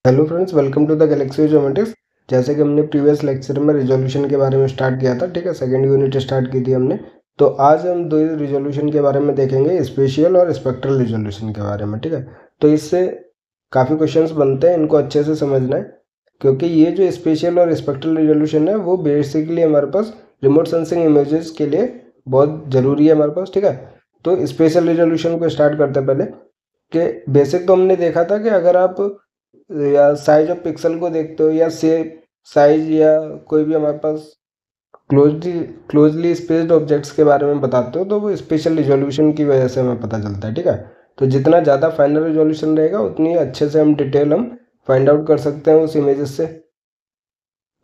Hello friends, welcome to the Galaxy Geometrics. जैसे कि हमने प्रीवियस लेक्चर में रिजोल्यूशन के बारे में स्टार्ट किया था, ठीक है, सेकंड यूनिट स्टार्ट की थी हमने। तो आज हम दो रिजोल्यूशन के बारे में देखेंगे, स्पेशियल और स्पेक्ट्रल रिजोल्यूशन के बारे में, ठीक है। तो इससे काफ़ी क्वेश्चंस बनते हैं, इनको अच्छे से समझना है, क्योंकि ये जो स्पेशियल और स्पेक्ट्रल रिजोल्यूशन है वो बेसिकली हमारे पास रिमोट सेंसिंग इमेजेस के लिए बहुत ज़रूरी है हमारे पास, ठीक है। तो स्पेशियल रिजोल्यूशन को स्टार्ट करते हैं पहले कि बेसिक तो हमने देखा था कि अगर आप या साइज ऑफ पिक्सल को देखते हो या शेप साइज या कोई भी हमारे पास क्लोजली स्पेस्ड ऑब्जेक्ट्स के बारे में बताते हो तो वो स्पेशल रिजोल्यूशन की वजह से हमें पता चलता है, ठीक है। तो जितना ज़्यादा फाइनल रिजोल्यूशन रहेगा उतनी अच्छे से हम डिटेल हम फाइंड आउट कर सकते हैं उस इमेजेस से।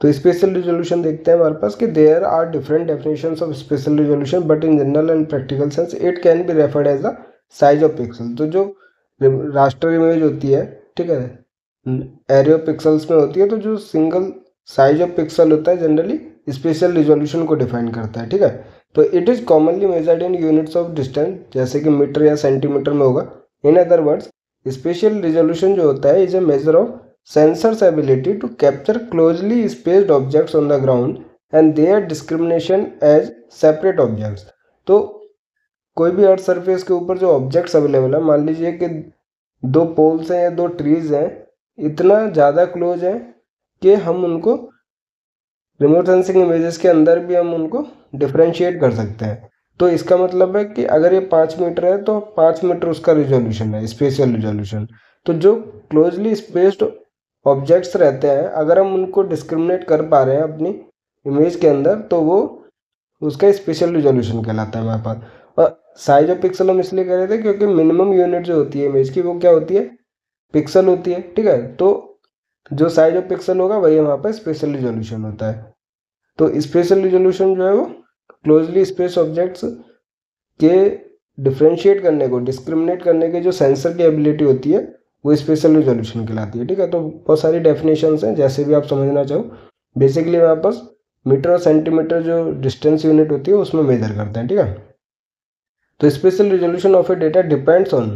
तो स्पेशल रिजोल्यूशन देखते हैं हमारे पास कि there are different definitions of spatial resolution, but in general and practical sense it can be referred as the size of pixel. तो जो रास्टर इमेज होती है, ठीक है, एरे ऑफ पिक्सल्स में होती है, तो जो सिंगल साइज ऑफ पिक्सल होता है जनरली स्पेशल रिजोल्यूशन को डिफाइन करता है, ठीक है। तो it is commonly measured in units of distance, जैसे कि मीटर या सेंटीमीटर में होगा। In other words, special resolution जो होता है is a measure of sensors ability to capture closely spaced objects on the ground and their discrimination as separate objects। तो कोई भी अर्थ सरफेस के ऊपर जो ऑब्जेक्ट्स अवेलेबल है, मान लीजिए कि दो पोल्स हैं या दो ट्रीज हैं, इतना ज़्यादा क्लोज है कि हम उनको रिमोट सेंसिंग इमेजेस के अंदर भी हम उनको डिफ्रेंशिएट कर सकते हैं। तो इसका मतलब है कि अगर ये 5 मीटर है तो 5 मीटर उसका रिजोल्यूशन है, स्पेशियल रिजोल्यूशन। तो जो क्लोजली स्पेस्ड ऑब्जेक्ट्स रहते हैं, अगर हम उनको डिस्क्रिमिनेट कर पा रहे हैं अपनी इमेज के अंदर, तो वो उसका स्पेशल रिजोल्यूशन कहलाता है हमारे पास। और साइज ऑफ पिक्सल हम इसलिए कह रहे थे क्योंकि मिनिमम यूनिट जो होती है इमेज की वो क्या होती है, पिक्सल होती है, ठीक है। तो जो साइज ऑफ पिक्सल होगा वही हमारे पास स्पेशल रिजोल्यूशन होता है। तो स्पेशल रिजोल्यूशन जो है वो क्लोजली स्पेस ऑब्जेक्ट्स के डिफ्रेंशिएट करने को, डिस्क्रिमिनेट करने के जो सेंसर की एबिलिटी होती है वो स्पेशल रिजोल्यूशन कहलाती है, ठीक है। तो बहुत सारी डेफिनेशंस हैं, जैसे भी आप समझना चाहो। बेसिकली हमारे पास मीटर और सेंटीमीटर जो डिस्टेंस यूनिट होती है उसमें मेजर करते हैं, ठीक है। तो spatial resolution of a data depends on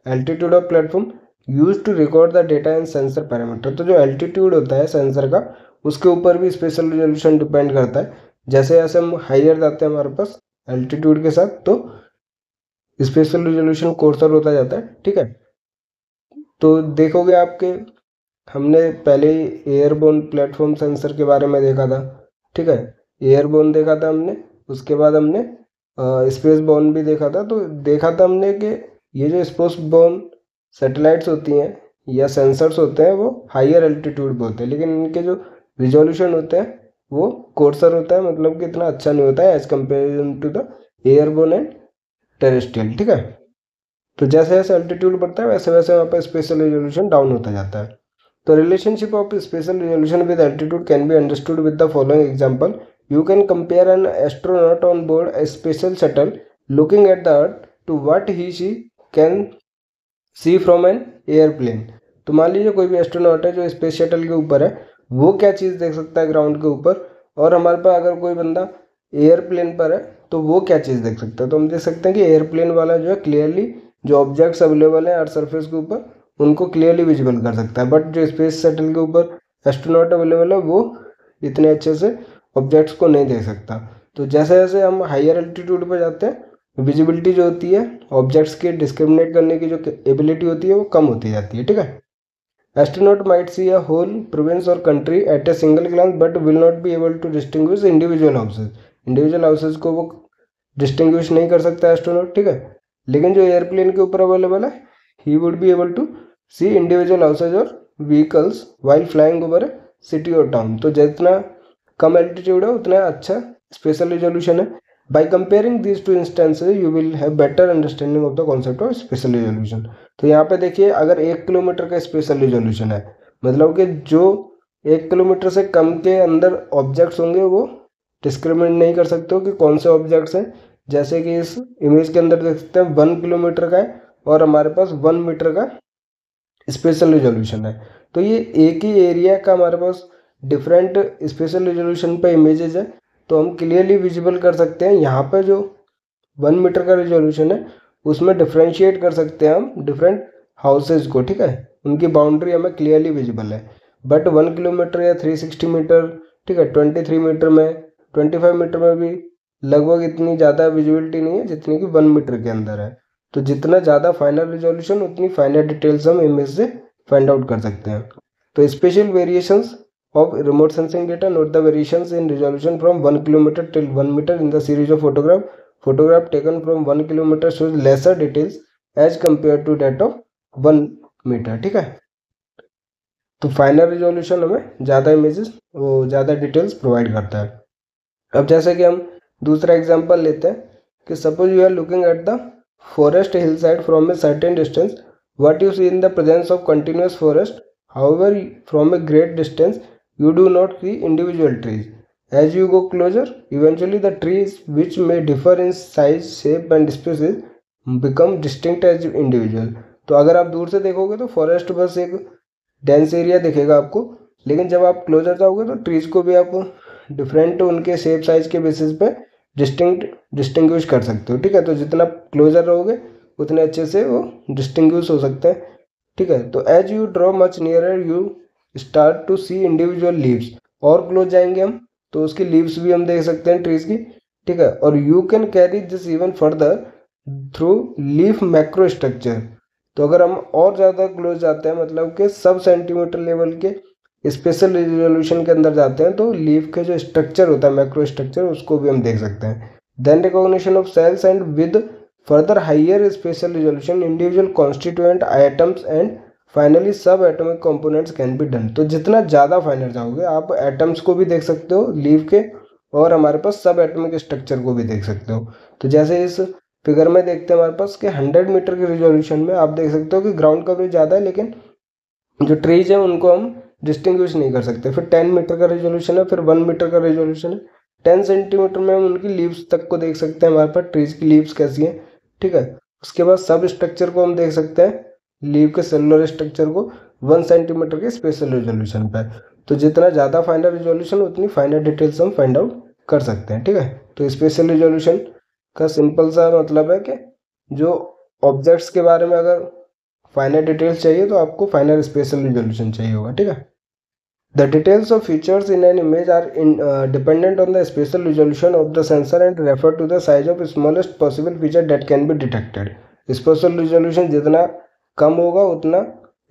altitude of platform use to record the data in sensor parameter. तो जो एल्टीट्यूड होता है सेंसर का, उसके ऊपर भी स्पेशल रिजोल्यूशन डिपेंड करता है। जैसे जैसे हम हाइयर जाते हैं हमारे पास एल्टीट्यूड के साथ, तो स्पेशल रिजोल्यूशन कोर्सर होता जाता है, ठीक है। तो देखोगे आपके, हमने पहले ही एयरबोर्न प्लेटफॉर्म सेंसर के बारे में देखा था, ठीक है। एयरबोर्न देखा था हमने, उसके बाद हमने स्पेस बोर्न भी देखा था। तो देखा था हमने कि ये जो स्पेस बोर्न सैटेलाइट्स होती हैं या सेंसर्स होते हैं वो हाइयर एल्टीट्यूड पे होते हैं, लेकिन इनके जो रिजोल्यूशन होते हैं वो कोर्सर होता है, मतलब कि इतना अच्छा नहीं होता है as comparison to the airborne and terrestrial, ठीक है। तो जैसे जैसे एल्टीट्यूड बढ़ता है वैसे वैसे वहाँ पर स्पेशल रिजोल्यूशन डाउन होता जाता है। तो relationship of spatial resolution with altitude can be understood with the following example. You can compare an astronaut on board a space shuttle looking at the earth to what he/she can see from an airplane। तो मान लीजिए कोई भी astronaut है जो space shuttle के ऊपर है, वो क्या चीज़ देख सकता है ग्राउंड के ऊपर, और हमारे पास अगर कोई बंदा एयरप्लेन पर है तो वो क्या चीज़ देख सकता है। तो हम देख सकते हैं कि एयरप्लेन वाला जो है क्लियरली जो ऑब्जेक्ट्स अवेलेबल हैं अर्थ सरफेस के ऊपर उनको क्लियरली विजिबल कर सकता है, बट जो स्पेस शटल के ऊपर एस्ट्रोनॉट अवेलेबल है वो इतने अच्छे से ऑब्जेक्ट्स को नहीं देख सकता। तो जैसे जैसे हम हाइयर एल्टीट्यूड पर जाते हैं, विजिबिलिटी जो होती है ऑब्जेक्ट्स के डिस्क्रिमिनेट करने की जो एबिलिटी होती है वो कम होती जाती है, ठीक है। Astronaut might see a whole province or country at a single glance but will not be able to distinguish individual houses. Individual houses को वो डिस्टिंग्विश नहीं कर सकता एस्ट्रोनॉट, ठीक है। लेकिन जो एयरप्लेन के ऊपर अवेलेबल है, he would be able to see individual houses और व्हीकल्स वाइल फ्लाइंग ओवर ए सिटी और टाउन। तो जितना कम एल्टीट्यूड है उतना अच्छा स्पेशल रिजोल्यूशन है। By comparing these two instances you will have better understanding of the concept of spatial resolution. तो यहाँ पे देखिए, अगर 1 किलोमीटर का स्पेशल रिजोल्यूशन है, मतलब कि जो 1 किलोमीटर से कम के अंदर ऑब्जेक्ट्स होंगे वो डिस्क्रिमिनेट नहीं कर सकते हो कि कौन से ऑब्जेक्ट्स हैं। जैसे कि इस इमेज के अंदर देख सकते हैं 1 किलोमीटर का है और हमारे पास 1 मीटर का स्पेशल रिजोल्यूशन है। तो ये एक ही एरिया का हमारे पास डिफरेंट स्पेशल रिजोल्यूशन पे इमेजेस है, तो हम क्लियरली विजिबल कर सकते हैं। यहाँ पे जो 1 मीटर का रिजोल्यूशन है उसमें डिफ्रेंशिएट कर सकते हैं हम डिफरेंट हाउसेज को, ठीक है, उनकी बाउंड्री हमें क्लियरली विजिबल है। बट 1 किलोमीटर या 360 मीटर, ठीक है, 23 मीटर में, 25 मीटर में भी लगभग इतनी ज़्यादा विजिबिलिटी नहीं है जितनी कि 1 मीटर के अंदर है। तो जितना ज़्यादा फाइनल रिजोल्यूशन उतनी फाइनल डिटेल्स हम इमेज से फाइंड आउट कर सकते हैं। तो special variations of remote sensing data, note the variations in resolution from 1 kilometer till 1 meter in the series of photograph taken from 1 kilometer shows lesser details as compared to that of 1 meter। ठीक है, तो final resolution हमें ज़्यादा images, वो ज़्यादा details provide करता है। अब जैसे कि हम दूसरा एग्जांपल लेते हैं कि suppose you are looking at the forest hill side from a certain distance, what you see in the presence of continuous forest, however from a great distance you do not see individual trees. As you go closer, eventually the trees, which may differ in size, shape and species, become distinct as individual। तो अगर आप दूर से देखोगे तो forest बस एक dense area दिखेगा आपको, लेकिन जब आप क्लोजर जाओगे तो ट्रीज को भी आप डिफरेंट उनके शेप साइज के बेसिस पे डिस्टिंग्विश कर सकते हो। ठीक है, तो जितना क्लोजर रहोगे उतने अच्छे से वो डिस्टिंग्विश हो सकता है। ठीक है, तो as you draw much nearer you start to see individual leaves, और क्लोज जाएंगे हम तो उसकी लीव्स भी हम देख सकते हैं ट्रीज की। ठीक है, और you can carry this even further through leaf macro structure. तो अगर हम और ज़्यादा क्लोज जाते हैं, मतलब कि सब सेंटीमीटर लेवल के स्पेशल रिजोल्यूशन के अंदर जाते हैं, तो लीफ के जो स्ट्रक्चर होता है, मैक्रो स्ट्रक्चर, उसको भी हम देख सकते हैं। Then recognition of cells and with further higher spatial resolution individual constituent items and finally subatomic components can be done. तो जितना ज़्यादा फाइनल जाओगे आप एटम्स को भी देख सकते हो लीफ के, और हमारे पास सब एटॉमिक स्ट्रक्चर को भी देख सकते हो। तो जैसे इस फिगर में देखते हैं हमारे पास कि 100 मीटर के रिजोल्यूशन में आप देख सकते हो कि ग्राउंड कवरेज ज़्यादा है, लेकिन जो ट्रीज है उनको हम डिस्टिंग्विश नहीं कर सकते। फिर 10 मीटर का रिजोल्यूशन है, फिर 1 मीटर का रिजोल्यूशन है, 10 सेंटीमीटर में हम उनकी लीव्स तक को देख सकते हैं, हमारे पास ट्रीज की लीव्स कैसी हैं। ठीक है, उसके बाद सब स्ट्रक्चर को हम देख सकते हैं, लीव के सेलुलर स्ट्रक्चर को 1 सेंटीमीटर के स्पेशल रिजोल्यूशन पर। तो जितना ज़्यादा फाइनल रिजोल्यूशन उतनी फाइनल डिटेल्स हम फाइंड आउट कर सकते हैं। ठीक है, तो स्पेशल रिजोल्यूशन का सिंपल सा मतलब है कि जो ऑब्जेक्ट्स के बारे में अगर फाइनल डिटेल्स चाहिए तो आपको फाइनल स्पेशल रिजोल्यूशन चाहिए होगा। ठीक है, the details of features in an image are dependent on the spatial resolution of the sensor and refer to the size of smallest possible feature that can be detected. Spatial resolution जितना कम होगा उतना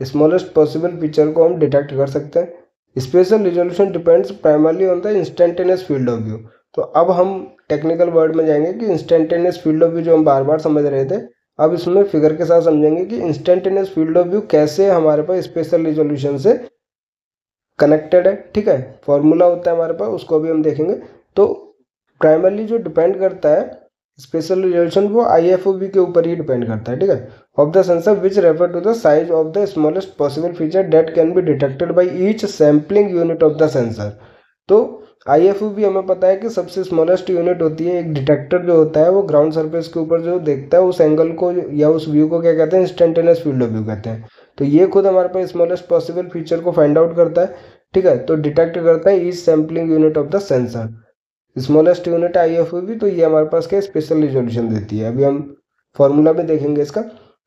smallest possible feature को हम detect कर सकते हैं। Special resolution depends primarily on the instantaneous field of view. तो अब हम टेक्निकल वर्ड में जाएंगे कि इंस्टेंटेनियस फील्ड ऑफ व्यू जो हम बार बार समझ रहे थे, अब इसमें फिगर के साथ समझेंगे कि इंस्टेंटेनियस फील्ड ऑफ व्यू कैसे हमारे पास स्पेशल रिजोल्यूशन से कनेक्टेड है। ठीक है, फॉर्मूला होता है हमारे पास, उसको भी हम देखेंगे। तो प्राइमरली जो डिपेंड करता है स्पेशल रिजोल्यूशन वो IFOV के ऊपर ही डिपेंड करता है। ठीक है, of the sensor which refer to the size of the smallest possible feature that can be detected by each sampling unit of the sensor. तो IFOV हमें पता है कि सबसे स्मॉलेस्ट यूनिट होती है। एक डिटेक्टर जो होता है वो ग्राउंड सरफेस के ऊपर जो देखता है उस एंगल को या उस व्यू को क्या कहते हैं, इंस्टेंटेनियस फील्ड ऑफ व्यू कहते हैं। तो ये खुद हमारे पास स्मॉलेस्ट पॉसिबल फीचर को फाइंड आउट करता है। ठीक है, तो डिटेक्ट करता है each sampling unit of the sensor, smallest unit IFOV। तो ये हमारे पास क्या स्पेशल रिजोल्यूशन देती है। अभी हम फॉर्मूला में देखेंगे इसका।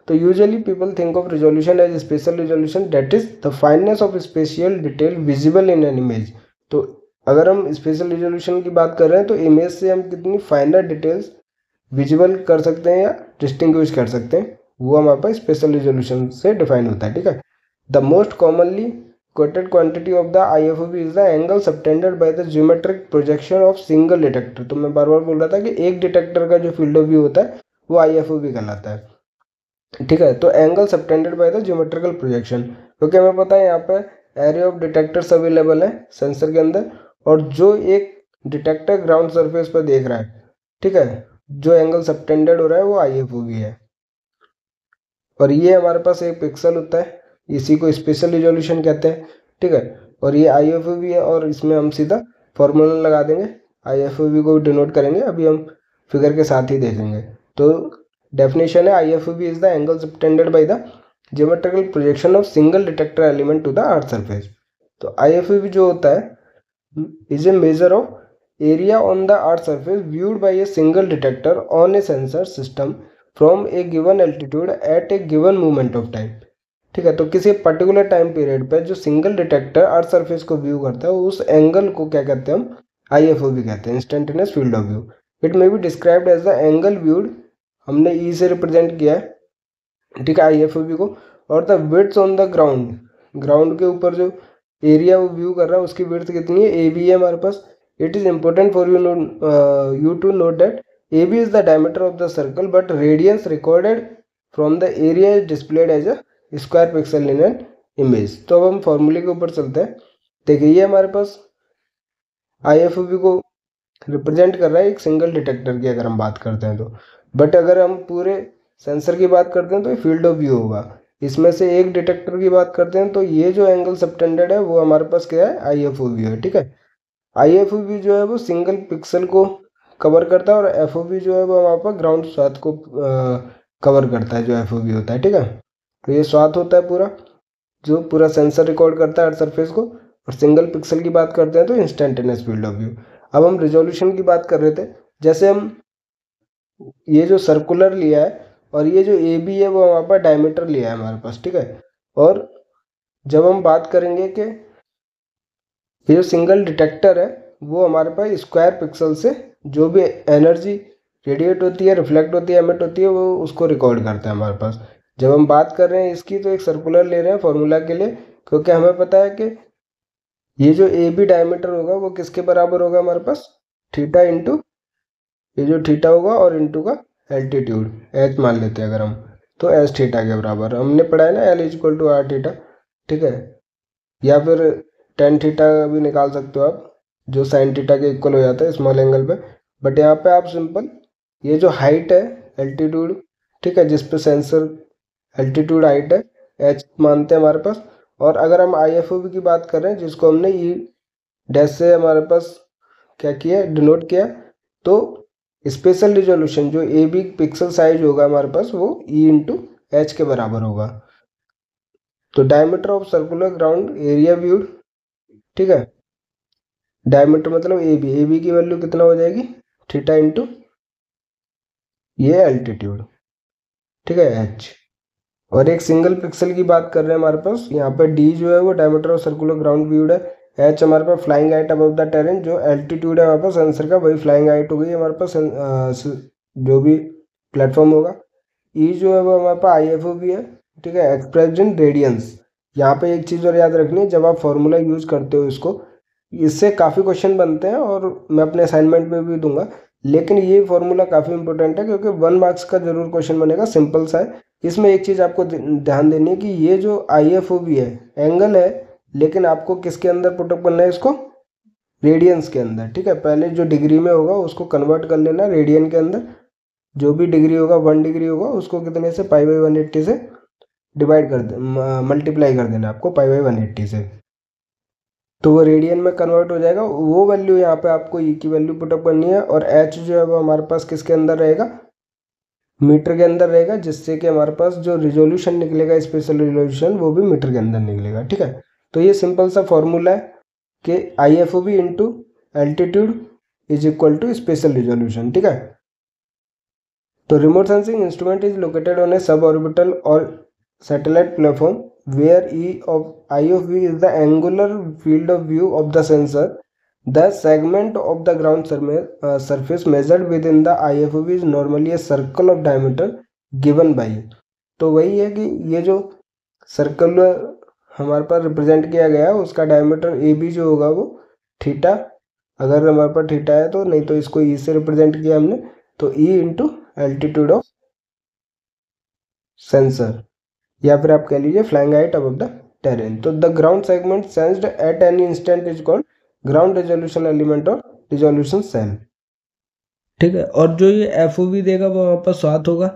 तो usually people think of resolution as spatial resolution that is the fineness of spatial detail visible in an image. तो अगर हम स्पेशल रिजोल्यूशन की बात कर रहे हैं तो इमेज से हम कितनी फाइनर डिटेल्स विजिबल कर सकते हैं या डिस्टिंग्विश कर सकते हैं, वो हमारे पास स्पेशल रिजोल्यूशन से डिफाइन होता है। ठीक है, the most commonly quoted quantity of the IFOV is the angle subtended by the geometric projection of single detector। तो मैं बार बार बोल रहा था कि एक डिटेक्टर का जो फील्ड ऑफ व्यू होता है वो IFOV कहलाता है। ठीक है, तो angle subtended by the geometrical projection, क्योंकि हमें पता है यहाँ पे एरे ऑफ डिटेक्टर्स अवेलेबल है सेंसर के अंदर, और जो एक डिटेक्टर ग्राउंड सरफेस पर देख रहा है, ठीक है, जो एंगल सबटेंडेड हो रहा है वो IFOV है। और ये हमारे पास एक पिक्सल होता है, इसी को स्पेशल रिजोल्यूशन कहते हैं। ठीक है, और ये IFOV है, और इसमें हम सीधा फॉर्मूला लगा देंगे, IFOV को डिनोट करेंगे। अभी हम फिगर के साथ ही देखेंगे। तो डेफिनेशन है IFOV is the angle subtended by the geometrical projection of single detector element to the earth surface. तो IFOV जो होता है is a measure of area on the earth surface viewed by a single detector on a sensor system from a given altitude at a given moment of time. ठीक है। तो किसी particular time period पे जो single detector earth surface को view करता है उस एंगल को क्या कहते हैं हम, IFOV कहते हैं, instantaneous field of view. It may be described as the angle viewed, हमने ई से रिप्रेजेंट किया है, ठीक है, IFOV को। और the width on the ground, ground के ऊपर जो एरिया वो व्यू कर रहा है उसकी विड्थ कितनी है, AB है हमारे पास। It is important for you to note that AB is the diameter of the circle but radiance recorded from the area is displayed as a square pixel in an image. तो अब हम फॉर्मूले के ऊपर चलते हैं। देखिए ये हमारे पास IFOV को रिप्रेजेंट कर रहा है एक सिंगल डिटेक्टर की अगर हम बात करते हैं तो, बट अगर हम पूरे सेंसर की बात करते हैं तो फील्ड ऑफ व्यू होगा। इसमें से एक डिटेक्टर की बात करते हैं तो ये जो एंगल सबटेंडेड है वो हमारे पास क्या है, IFOV है, ठीक है। IFOV जो है वो सिंगल पिक्सल को कवर करता है और FOV जो है वो हमारे पास ग्राउंड स्वाथ को कवर करता है, जो FOV होता है, ठीक है। तो ये स्वाथ होता है पूरा, जो पूरा सेंसर रिकॉर्ड करता है अर्थ सरफेस को। और सिंगल पिक्सल की बात करते हैं तो इंस्टेंटेनियस फील्ड ऑफ व्यू। अब हम रिजोल्यूशन की बात कर रहे थे, जैसे हम ये जो सर्कुलर लिया है और ये जो AB है वो हमारे पास डायमीटर लिया है हमारे पास, ठीक है। और जब हम बात करेंगे कि ये जो सिंगल डिटेक्टर है वो हमारे पास स्क्वायर पिक्सल से जो भी एनर्जी रेडिएट होती है, रिफ्लेक्ट होती है, एमिट होती है, वो उसको रिकॉर्ड करता है हमारे पास। जब हम बात कर रहे हैं इसकी तो एक सर्कुलर ले रहे हैं फॉर्मूला के लिए, क्योंकि हमें पता है कि ये जो AB डायमीटर होगा वो किसके बराबर होगा हमारे पास, थीटा इंटू ये जो थीटा होगा और इंटू का एल्टीट्यूड H मान लेते हैं अगर हम, तो H थीटा के बराबर। हमने पढ़ा है ना L equal to R theta, ठीक है। या फिर टेन थीटा भी निकाल सकते हो आप, जो साइन थीटा के इक्वल हो जाता है स्मॉल एंगल पे। बट यहाँ पे आप सिंपल ये जो हाइट है एल्टीट्यूड, ठीक है, जिस पे सेंसर एल्टीट्यूड हाइट है, H मानते हैं हमारे पास। और अगर हम IFOV की बात कर रहे हैं जिसको हमने E डैश से हमारे पास क्या किया, डिनोट किया, तो स्पेशल रिजोल्यूशन जो AB पिक्सल साइज होगा हमारे पास वो E इंटू H के बराबर होगा। तो diameter of circular ground area viewed, ठीक है, डायमीटर मतलब AB की वैल्यू कितना हो जाएगी, थीटा इंटू ये एल्टीट्यूड, ठीक है, H। और एक सिंगल पिक्सल की बात कर रहे हैं हमारे पास, यहाँ पे D जो है वो diameter of circular ground viewed है, H हमारे पास flying height above the terrain, जो एल्टीट्यूड है हमारे पास सेंसर का वही फ्लाइंग हाइट हो गई हमारे पास जो भी प्लेटफॉर्म होगा। E जो है वो हमारे पास IFOV है, ठीक है, एक्सप्रेस्ड इन रेडियंस। यहाँ पे एक चीज़ और याद रखनी है, जब आप फॉर्मूला यूज़ करते हो इसको, इससे काफ़ी क्वेश्चन बनते हैं और मैं अपने असाइनमेंट में भी दूंगा, लेकिन ये फॉर्मूला काफ़ी इंपॉर्टेंट है क्योंकि 1 मार्क्स का जरूर क्वेश्चन बनेगा, सिंपल सा है। इसमें एक चीज़ आपको ध्यान देनी है कि ये जो IFOV है एंगल है, लेकिन आपको किसके अंदर पुटअप करना है इसको, रेडियंस के अंदर, ठीक है। पहले जो डिग्री में होगा उसको कन्वर्ट कर लेना रेडियन के अंदर, जो भी डिग्री होगा 1 डिग्री होगा उसको कितने से π/180 से डिवाइड कर दे, मल्टीप्लाई कर देना आपको π/180 से, तो वो रेडियन में कन्वर्ट हो जाएगा। वो वैल्यू यहाँ पे आपको E की वैल्यू पुटअप करनी है। और H जो है वो हमारे पास किसके अंदर रहेगा, मीटर के अंदर रहेगा, जिससे कि हमारे पास जो रिजोल्यूशन निकलेगा स्पेशल रिजोल्यूशन वो भी मीटर के अंदर निकलेगा, ठीक है। तो ये सिंपल सा फॉर्मूला है कि IFOV into altitude is equal to spatial resolution, ठीक है। तो remote sensing instrument is located on a sub orbital और satellite platform where I of V is the angular field of view of the sensor. The segment of the ground surface measured within the IFOV is normally a circle of diameter given by। तो वही है कि ये जो circle हमारे पास represent किया गया है उसका डायमीटर AB जो होगा वो थीटा, अगर हमारे पास थीटा है तो, नहीं तो इसको E से रिप्रेजेंट किया हमने, तो E into altitude of sensor, या फिर आप कह लीजिए flying height above the terrain. तो the ground segment sensed at any instant is called ground resolution element और रिजोल्यूशन सेल, ठीक है। और जो ये FOV देगा वो वहाँ पर स्वाथ होगा,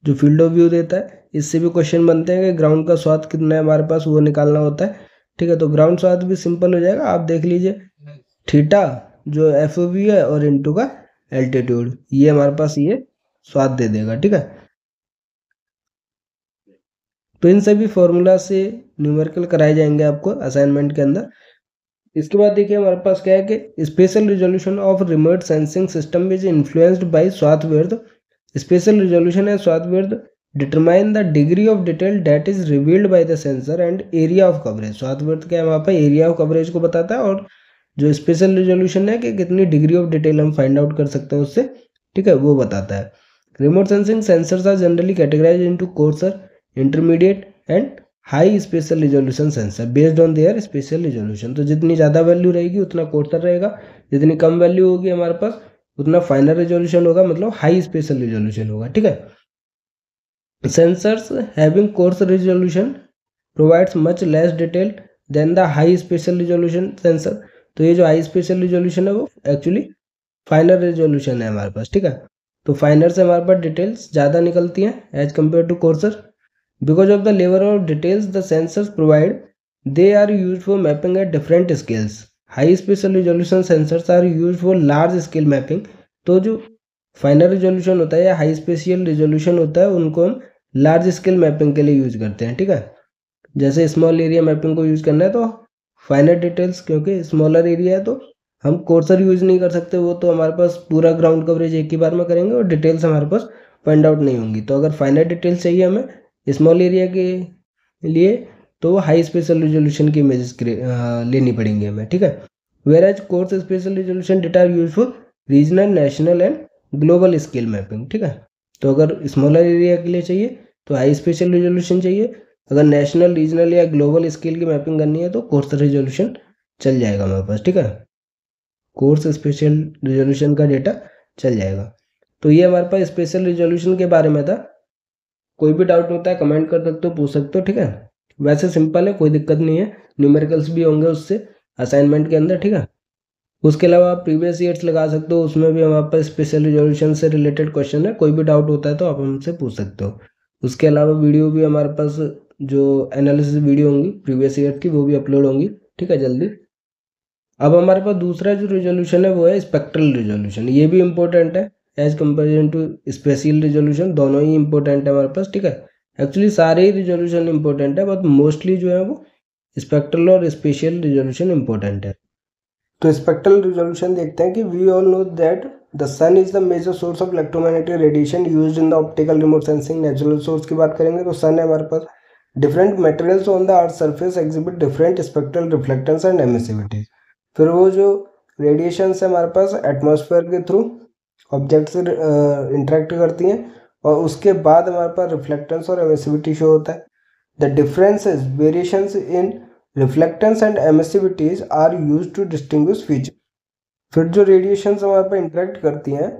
जो फील्ड ऑफ व्यू देता है। इससे भी क्वेश्चन बनते हैं कि ग्राउंड का स्वाथ कितना है हमारे पास, वो निकालना होता है, ठीक है। तो ग्राउंड स्वाथ भी सिंपल हो जाएगा, आप देख लीजिए थीटा जो FOV है और इंटू का एल्टीट्यूड, ये हमारे पास ये स्वाथ दे देगा, ठीक है। तो इन सभी फॉर्मूला से न्यूमेरिकल कराए जाएंगे आपको असाइनमेंट के अंदर। इसके बाद देखिए हमारे पास क्या है कि special resolution of remote sensing system is influenced by swath width. Special resolution है swath width determine the degree of detail that is revealed by the sensor and area of coverage. सातवां वर्ड क्या है वहाँ पर, area of coverage को बताता है, और जो स्पेशल रिजोल्यूशन है कि कितनी डिग्री ऑफ डिटेल हम फाइंड आउट कर सकते हैं उससे, ठीक है, वो बताता है। Remote sensing sensors are generally categorize into coarser, intermediate and high spatial resolution sensor based on their spatial resolution. तो जितनी ज़्यादा वैल्यू रहेगी उतना कोर्सर रहेगा, जितनी कम वैल्यू होगी हमारे पास उतना फाइनल रिजोल्यूशन होगा, मतलब हाई स्पेशल रिजोल्यूशन होगा, ठीक है। Sensors having coarse resolution provides much less detail than the high spatial resolution sensor। तो ये जो हाई स्पेशल रिजोल्यूशन है वो एक्चुअली फाइनल रिजोल्यूशन है हमारे पास, ठीक है। तो फाइनल से हमारे पास डिटेल्स ज़्यादा निकलती हैं as compare to coarser. Because of the level of details the sensors provide they are use for mapping at different scales. High spatial resolution sensors are use for large scale mapping. तो जो final resolution होता है या high special resolution होता है उनको हम large scale mapping के लिए यूज करते हैं, ठीक है। जैसे स्मॉल एरिया मैपिंग को यूज करना है तो फाइनल डिटेल्स, क्योंकि स्मॉलर एरिया है तो हम कोर्सर यूज नहीं कर सकते, वो तो हमारे पास पूरा ग्राउंड कवरेज एक ही बार में करेंगे और डिटेल्स हमारे पास फाइंड आउट नहीं होंगी। तो अगर फाइनल डिटेल्स चाहिए हमें स्मॉल एरिया के लिए तो हाई स्पेशल रिजोल्यूशन की इमेजेस लेनी पड़ेंगी हमें, ठीक है। Whereas coarse spatial resolution data are use for regional, national and global scale mapping, ठीक है। तो अगर स्मॉलर एरिया के लिए चाहिए तो हाई स्पेशल रिजोल्यूशन चाहिए, अगर नेशनल, रीजनल या ग्लोबल स्केल की मैपिंग करनी है तो कोर्स रिजोल्यूशन चल जाएगा हमारे पास, ठीक है। कोर्स स्पेशल रिजोल्यूशन का डेटा चल जाएगा। तो ये हमारे पास स्पेशल रिजोल्यूशन के बारे में था। कोई भी डाउट होता है कमेंट कर सकते हो, पूछ सकते हो, ठीक है। वैसे सिंपल है, कोई दिक्कत नहीं है, न्यूमेरिकल्स भी होंगे उससे असाइनमेंट के अंदर, ठीक है। उसके अलावा आप प्रीवियस ईयर्स लगा सकते हो, उसमें भी हमारे पास स्पेशल रिजोल्यूशन से रिलेटेड क्वेश्चन है। कोई भी डाउट होता है तो आप हमसे पूछ सकते हो। उसके अलावा वीडियो भी हमारे पास जो एनालिसिस वीडियो होंगी प्रीवियस ईयर की वो भी अपलोड होंगी, ठीक है, जल्दी। अब हमारे पास दूसरा जो रिजोल्यूशन है वो है स्पेक्ट्रल रिजोल्यूशन। ये भी इंपॉर्टेंट है as comparison to spatial resolution, दोनों ही इंपॉर्टेंट है हमारे पास, ठीक है। एक्चुअली सारे ही रिजोल्यूशन इंपॉर्टेंट है, बट मोस्टली जो है वो स्पेक्ट्रल और स्पेशियल रिजोल्यूशन इंपॉर्टेंट है। तो स्पेक्ट्रल रिजोल्यूशन देखते हैं कि we all know that the sun is the major source of electromagnetic radiation used in the optical remote sensing. Natural source की बात करेंगे तो सन है हमारे पास। Different materials on the earth surface exhibit different spectral reflectance and emissivities. फिर वो जो रेडिएशन है हमारे पास एटमॉस्फेयर के थ्रू ऑब्जेक्ट से इंटरेक्ट करती हैं और उसके बाद हमारे पास रिफ्लेक्टेंस और एमिसिविटी शो होता है। The differences variations in reflectance and emissivities are use to distinguish feature. फिर जो रेडिएशंस हमारे पास इंटरेक्ट करती हैं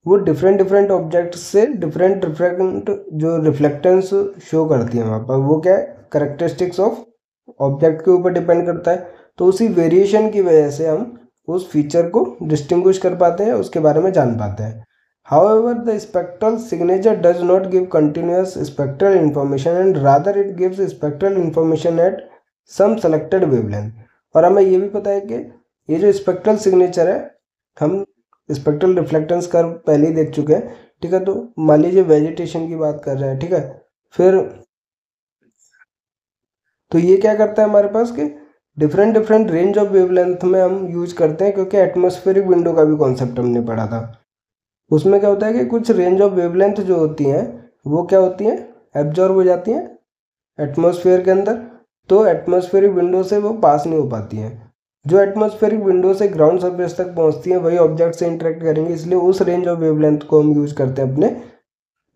वो डिफरेंट ऑब्जेक्ट से डिफरेंट जो रिफ्लेक्टेंस शो करती है वहाँ पर, वो क्या है, करेक्टरिस्टिक्स ऑफ ऑब्जेक्ट के ऊपर डिपेंड करता है। तो उसी वेरिएशन की वजह से हम उस फीचर को डिस्टिंग्विश कर पाते हैं, उसके बारे में जान पाते हैं। However, the spectral signature does not give continuous spectral information and rather it gives spectral information at some selected wavelength। और हमें ये भी पता है कि ये जो स्पेक्ट्रल सिग्नेचर है, हम स्पेक्ट्रल रिफ्लेक्टेंस कर्व पहले ही देख चुके हैं, ठीक है। तो मान लीजिए वेजिटेशन की बात कर रहे हैं, ठीक है। फिर तो ये क्या करता है हमारे पास कि डिफरेंट रेंज ऑफ वेवलेंथ में हम यूज करते हैं, क्योंकि एटमॉस्फेरिक विंडो का भी कॉन्सेप्ट हमने पढ़ा था। उसमें क्या होता है कि कुछ रेंज ऑफ वेवलेंथ जो होती हैं वो क्या होती हैं, एब्जॉर्ब हो जाती हैं एटमॉस्फेयर के अंदर, तो एटमॉस्फेरिक विंडो से वो पास नहीं हो पाती हैं। जो एटमॉस्फेरिक विंडो से ग्राउंड सरफेस तक पहुंचती हैं वही ऑब्जेक्ट से इंटरेक्ट करेंगे, इसलिए उस रेंज ऑफ वेवलेंथ को हम यूज करते हैं अपने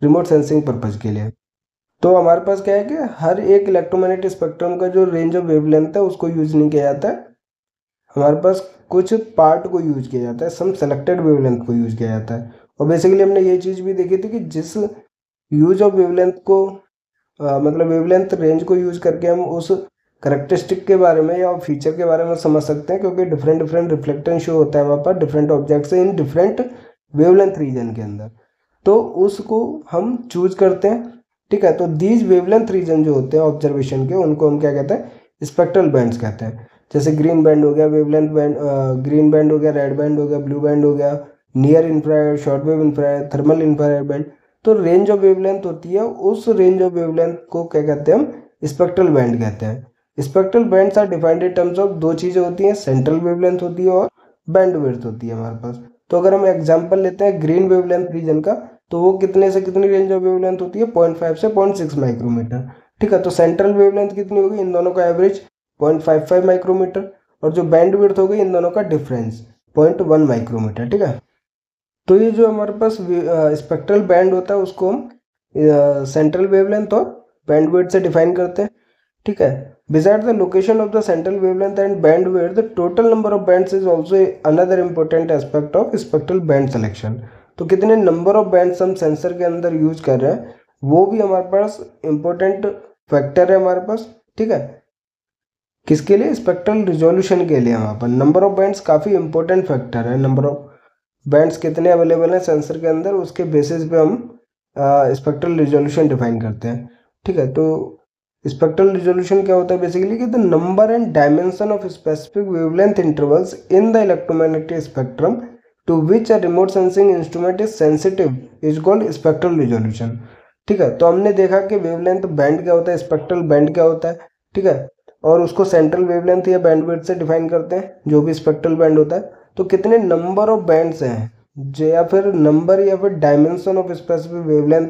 रिमोट सेंसिंग पर्पज़ के लिए। तो हमारे पास क्या है कि हर एक इलेक्ट्रोमैग्नेटिक स्पेक्ट्रम का जो रेंज ऑफ वेवलेंथ है उसको यूज नहीं किया जाता है, हमारे पास कुछ पार्ट को यूज किया जाता है, सम सेलेक्टेड वेवलेंथ को यूज किया जाता है। और बेसिकली हमने ये चीज़ भी देखी थी कि जिस यूज ऑफ वेवलेंथ को मतलब वेवलेंथ रेंज को यूज करके हम उस करेक्टरिस्टिक के बारे में या फीचर के बारे में समझ सकते हैं, क्योंकि डिफरेंट रिफ्लेक्टेंस शो होता है वहाँ पर डिफरेंट ऑब्जेक्ट से इन डिफरेंट वेवलेंथ रीजन के अंदर, तो उसको हम चूज करते हैं, ठीक है। तो दीज वेवलेंथ रीजन जो होते हैं ऑब्जर्वेशन के, उनको हम क्या कहते हैं, स्पेक्ट्रल बैंड्स कहते हैं। जैसे ग्रीन बैंड हो गया, वेवलेंथ बैंड, ग्रीन बैंड हो गया, रेड बैंड हो गया, ब्लू बैंड हो गया, near infrared, short wave infrared, thermal infrared band. तो रेंज ऑफ वेवलेंथ होती है, उस रेंज ऑफ वेवलेंथ को क्या कहते हैं, हम स्पेक्ट्रल बैंड कहते हैं। Spectral bands are defined in terms of दो चीज़ें होती हैं, सेंट्रल वेवलेंथ होती है और बैंड विड्थ होती है हमारे पास। तो अगर हम एग्जांपल लेते हैं ग्रीन वेवलेंथ रीजन का, तो वो कितने से कितनी रेंज ऑफ वेवलेंथ होती है, 0.5 से 0.6 माइक्रोमीटर। ठीक है, तो सेंट्रल वेवलेंथ कितनी होगी, इन दोनों का एवरेज 0.55 माइक्रोमीटर, और जो बैंड विड्थ हो गई इन दोनों का डिफरेंस 0.1 माइक्रोमीटर। ठीक है, तो ये जो हमारे पास स्पेक्ट्रल बैंड होता है उसको हम सेंट्रल वेवलेंथ और बैंड विड्थ से डिफाइन करते हैं। ठीक है, beside the location of the central wavelength and band width, the total number of bands is also another important aspect of spectral band selection. तो कितने नंबर ऑफ बैंड्स हम sensor के अंदर यूज कर रहे हैं वो भी हमारे पास इंपॉर्टेंट फैक्टर है हमारे पास। ठीक है, किसके लिए, स्पेक्ट्रल रिजोल्यूशन के लिए। वहाँ पर नंबर ऑफ बैंड्स काफ़ी इंपॉर्टेंट फैक्टर है। नंबर ऑफ बैंड्स कितने अवेलेबल हैं सेंसर के अंदर, उसके बेसिस पे हम स्पेक्ट्रल रिजोल्यूशन डिफाइन करते हैं। ठीक है, तो स्पेक्ट्रल रिजोल्यूशन क्या होता है बेसिकली कि the number and dimension of specific wavelength intervals in the electromagnetic spectrum to which a remote sensing instrument is sensitive is called spectral resolution. ठीक है, तो हमने देखा कि वेवलेंथ बैंड क्या होता है, स्पेक्ट्रल बैंड क्या होता है। ठीक है, और उसको सेंट्रल वेवलेंथ या बैंडविड्थ से डिफाइन करते हैं जो भी स्पेक्ट्रल बैंड होता है। तो कितने नंबर ऑफ बैंड्स हैं जो, या फिर नंबर या फिर dimension of specific wavelength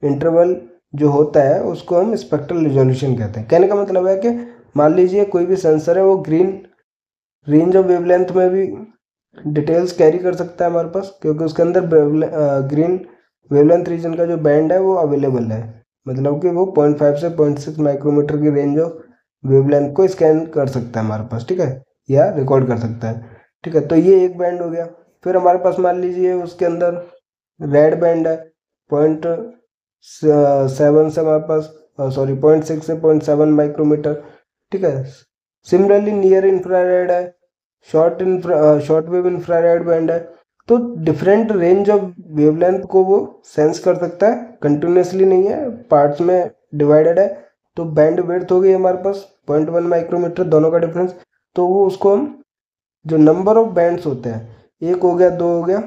interval जो होता है उसको हम स्पेक्ट्रल रिजोल्यूशन कहते हैं। कहने का मतलब है कि मान लीजिए कोई भी सेंसर है वो ग्रीन रेंज ऑफ वेवलेंथ में भी डिटेल्स कैरी कर सकता है हमारे पास, क्योंकि उसके अंदर ग्रीन वेवलेंथ रीजन का जो बैंड है वो अवेलेबल है, मतलब कि वो 0.5 से 0.6 माइक्रोमीटर की रेंज ऑफ वेवलेंथ को स्कैन कर सकता है हमारे पास। ठीक है, या रिकॉर्ड कर सकता है। ठीक है, तो ये एक बैंड हो गया। फिर हमारे पास मान लीजिए उसके अंदर रेड बैंड है 0.7 से हमारे पास 0.6 से 0.7 माइक्रोमीटर। ठीक है, सिमिलरली नियर इंफ्रारेड है, शॉर्ट वेव इंफ्रारेड बैंड है। तो डिफरेंट रेंज ऑफ वेवलेंथ को वो सेंस कर सकता है, कंटिन्यूसली नहीं है, पार्ट्स में डिवाइडेड है। तो बैंड विड्थ हो गई हमारे पास 0.1 माइक्रोमीटर, दोनों का डिफरेंस। तो वो उसको हम जो नंबर ऑफ बैंड्स होते हैं, एक हो गया, दो हो गया,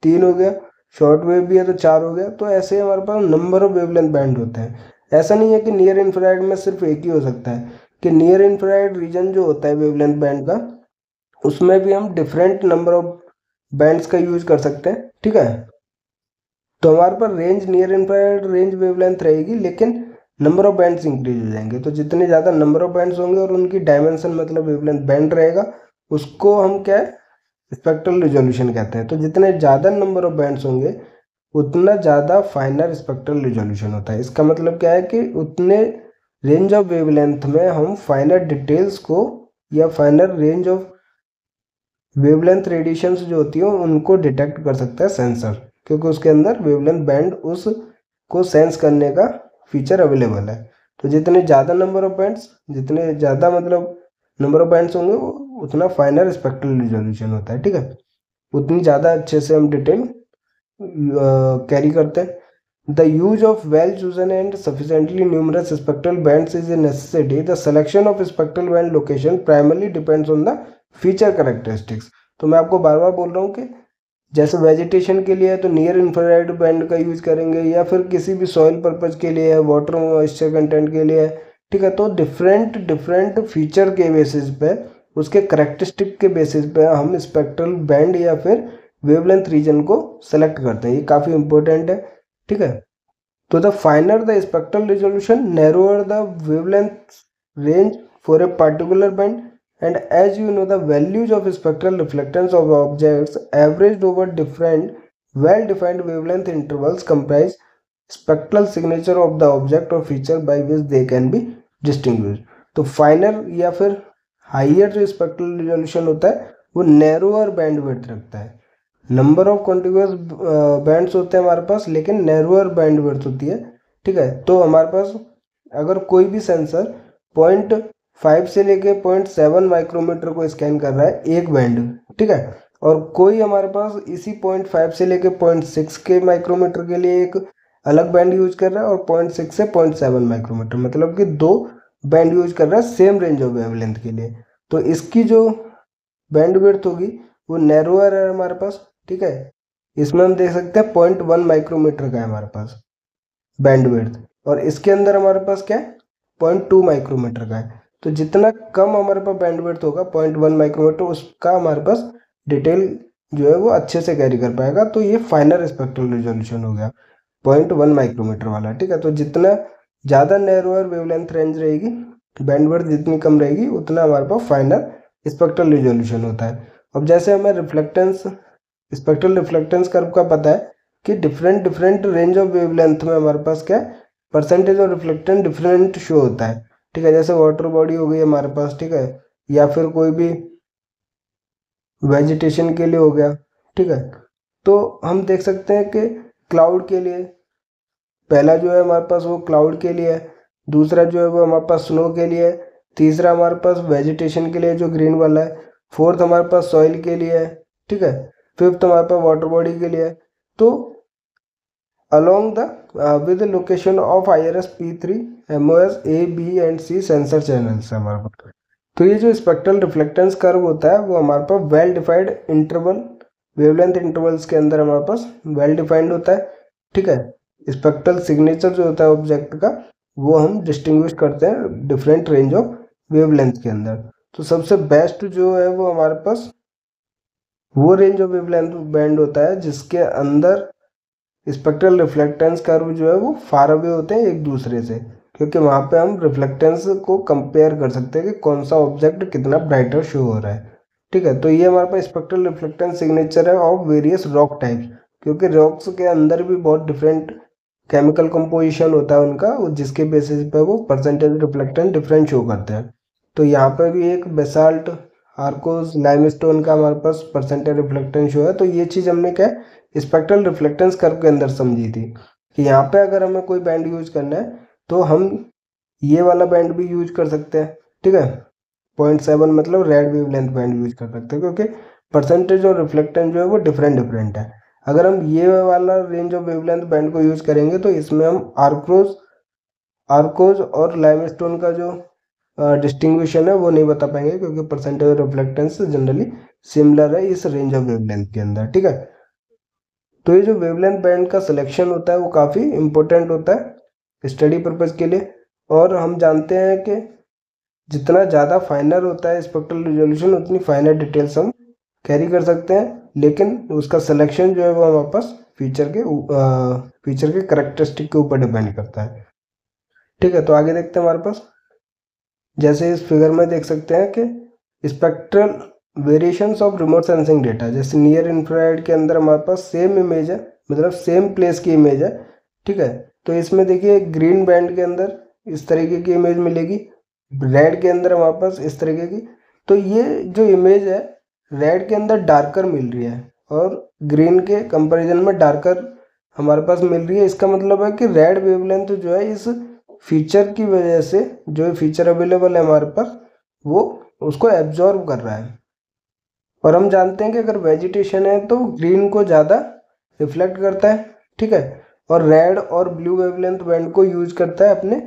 तीन हो गया, शॉर्ट वेव भी है तो चार हो गया। तो ऐसे हमारे पास नंबर ऑफ वेवलेंथ बैंड होते हैं। ऐसा नहीं है कि नियर इंफ्रारेड में सिर्फ एक ही हो सकता है, कि नियर इंफ्रारेड रीजन जो होता है वेवलेंथ बैंड का उसमें भी हम डिफरेंट नंबर ऑफ बैंड्स का यूज कर सकते हैं। ठीक है, तो हमारे पास range near infrared range wavelength रहेगी, लेकिन नंबर ऑफ बैंड्स इंक्रीज हो जाएंगे। तो जितने ज़्यादा नंबर ऑफ बैंड्स होंगे और उनकी डायमेंशन मतलब वेवलेंथ बैंड रहेगा उसको हम क्या है, स्पेक्ट्रल रिजोल्यूशन कहते हैं। तो जितने ज़्यादा नंबर ऑफ बैंड्स होंगे उतना ज़्यादा फाइनर स्पेक्ट्रल रिजोल्यूशन होता है। इसका मतलब क्या है कि उतने रेंज ऑफ वेवलेंथ में हम फाइनर डिटेल्स को या फाइनर रेंज ऑफ वेवलेंथ रेडिएशंस जो होती है उनको डिटेक्ट कर सकता है सेंसर, क्योंकि उसके अंदर वेवलेंथ बैंड उसको सेंस करने का फीचर अवेलेबल है। तो जितने ज़्यादा नंबर ऑफ बैंड्स, जितने ज़्यादा मतलब नंबर ऑफ बैंड्स होंगे उतना फाइनर स्पेक्ट्रल रिजोल्यूशन होता है। ठीक है, उतनी ज़्यादा अच्छे से हम डिटेल कैरी करते हैं। The use of well-chosen and sufficiently numerous spectral bands is a necessity. The selection of spectral band location primarily depends on the feature characteristics. तो मैं आपको बार बार बोल रहा हूँ कि जैसे वेजिटेशन के लिए है तो नियर इंफ्रारेड बैंड का यूज करेंगे, या फिर किसी भी सॉइल पर्पज के लिए है, वाटर मॉइस्चर कंटेंट के लिए है। ठीक है, तो डिफरेंट फीचर के बेसिस पे, उसके करेक्टरिस्टिक के बेसिस पे हम स्पेक्ट्रल बैंड या फिर वेवलेंथ रीजन को सेलेक्ट करते हैं। ये काफ़ी इंपॉर्टेंट है। ठीक है, तो the finer the spectral resolution narrower the wavelength range for a particular band, and as you know the values of spectral reflectance of objects averaged over different well defined wavelength intervals comprise spectral signature of the object or feature by which they can be distinguished. तो फाइनर या फिर higher जो spectral resolution होता है वो narrower band width रखता है। Number of contiguous bands होते हैं हमारे पास, लेकिन नैरोअर बैंड विड्थ होती है। ठीक है, तो हमारे पास अगर कोई भी सेंसर 0.5 से लेके 0.7 माइक्रोमीटर को स्कैन कर रहा है एक बैंड, ठीक है, और कोई हमारे पास इसी 0.5 से लेके 0.6 के माइक्रोमीटर के लिए एक अलग बैंड यूज कर रहा है, और 0.6 से 0.7 माइक्रोमीटर, मतलब कि दो बैंड यूज कर रहा है सेम रेंज ऑफ वेवलेंथ के लिए। तो इसकी जो बैंड विड्थ होगी वो नैरोअर है हमारे पास। ठीक है, इसमें हम देख सकते हैं 0.1 माइक्रोमीटर का है हमारे पास बैंड विड्थ, और इसके अंदर हमारे पास क्या है 0.2 माइक्रोमीटर का है। तो जितना कम हमारे पास बैंड विड्थ होगा 0.1 माइक्रोमीटर, उसका हमारे पास डिटेल जो है वो अच्छे से कैरी कर पाएगा। तो ये फाइनर स्पेक्ट्रल रिजोल्यूशन हो गया 0.1 माइक्रोमीटर वाला, ठीक है। तो जितना ज़्यादा नैरोअर वेवलेंथ रेंज रहेगी, बैंडविड्थ जितनी कम रहेगी, उतना हमारे पास फाइनर स्पेक्ट्रल रिजोल्यूशन होता है। अब जैसे हमें रिफ्लेक्टेंस स्पेक्ट्रल रिफ्लेक्टेंस कर्व का पता है कि different different range of wavelength में हमारे पास क्या percentage of reflectance different show होता है, ठीक है। जैसे वाटर बॉडी हो गई हमारे पास, ठीक है, या फिर कोई भी वेजिटेशन के लिए हो गया, ठीक है। तो हम देख सकते हैं कि क्लाउड के लिए पहला जो है हमारे पास वो क्लाउड के लिए है, दूसरा जो है वो हमारे पास स्नो के लिए है, तीसरा हमारे पास वेजिटेशन के लिए जो ग्रीन वाला है, फोर्थ हमारे पास सॉइल के लिए है, ठीक है, फिफ्थ हमारे पास वाटर बॉडी के लिए है। तो along the with the location of IRS P3 MOS A B and C sensor channels है हमारे पास। तो ये जो स्पेक्ट्रल रिफ्लेक्टेंस कर्व होता है वो हमारे पास well defined interval wavelength intervals के अंदर हमारे पास वेल डिफाइंड होता है, ठीक है। स्पेक्ट्रल सिग्नेचर जो होता है ऑब्जेक्ट का वो हम डिस्टिंग्विश करते हैं डिफरेंट रेंज ऑफ वेवलेंथ के अंदर। तो सबसे बेस्ट जो है वो हमारे पास वो रेंज ऑफ वेवलेंथ बैंड होता है जिसके अंदर स्पेक्ट्रल रिफ्लेक्टेंस कर्व जो है वो फार अवे होते हैं एक दूसरे से, क्योंकि वहाँ पे हम रिफ्लेक्टेंस को कंपेयर कर सकते हैं कि कौन सा ऑब्जेक्ट कितना ब्राइटर शो हो रहा है, ठीक है। तो ये हमारे पास स्पेक्ट्रल रिफ्लेक्टेंस सिग्नेचर है ऑफ वेरियस रॉक टाइप्स, क्योंकि रॉक्स के अंदर भी बहुत डिफरेंट केमिकल कंपोजिशन होता है उनका, जिसके बेसिस पे वो परसेंटेज रिफ्लेक्टेंस डिफरेंट शो करते हैं। तो यहाँ पे भी एक बेसाल्ट आर्कोज लाइमस्टोन का हमारे पास परसेंटेज रिफ्लेक्टेंस शो है। तो ये चीज़ हमने क्या स्पेक्ट्रल रिफ्लेक्टेंस कर्व के अंदर समझी थी कि यहाँ पे अगर हमें कोई बैंड यूज करना है तो हम ये वाला बैंड भी यूज कर सकते हैं, ठीक है। 0.7 मतलब रेड वेवलेंथ बैंड यूज कर सकते हैं, क्योंकि परसेंटेज और रिफ्लेक्टेंस जो है वो डिफरेंट डिफरेंट है। अगर हम ये वाला रेंज ऑफ वेवलेंथ बैंड को यूज करेंगे तो इसमें हम आर्कोज और लाइमस्टोन का जो डिस्टिंग्विशन है वो नहीं बता पाएंगे, क्योंकि परसेंटेज और रिफ्लेक्टेंस जनरली सिमिलर है इस रेंज ऑफ वेवलेंथ के अंदर, ठीक है। तो ये जो वेवलेंथ बैंड का सिलेक्शन होता है वो काफ़ी इम्पोर्टेंट होता है स्टडी पर्पज़ के लिए। और हम जानते हैं कि जितना ज़्यादा फाइनर होता है स्पेक्ट्रल रिजोल्यूशन उतनी फाइनर डिटेल्स हम कैरी कर सकते हैं, लेकिन उसका सिलेक्शन जो है वो हमारे पास फीचर के करेक्टरिस्टिक के ऊपर डिपेंड करता है, ठीक है। तो आगे देखते हैं हमारे पास, जैसे इस फिगर में देख सकते हैं कि spectral variations of remote sensing data, जैसे नियर इंफ्रारेड के अंदर हमारे पास सेम इमेज है, मतलब सेम प्लेस की इमेज है, ठीक है। तो इसमें देखिए ग्रीन बैंड के अंदर इस तरीके की इमेज मिलेगी, रेड के अंदर हमारे पास इस तरीके की। तो ये जो इमेज है रेड के अंदर डार्कर मिल रही है और ग्रीन के कंपैरिजन में डार्कर हमारे पास मिल रही है। इसका मतलब है कि रेड वेवलेंथ जो है इस फीचर की वजह से, जो फीचर अवेलेबल है हमारे पास, वो उसको एब्जॉर्ब कर रहा है। और हम जानते हैं कि अगर वेजिटेशन है तो ग्रीन को ज़्यादा रिफ्लेक्ट करता है, ठीक है, और रेड और ब्लू वेवलेंथ बैंड को यूज करता है अपने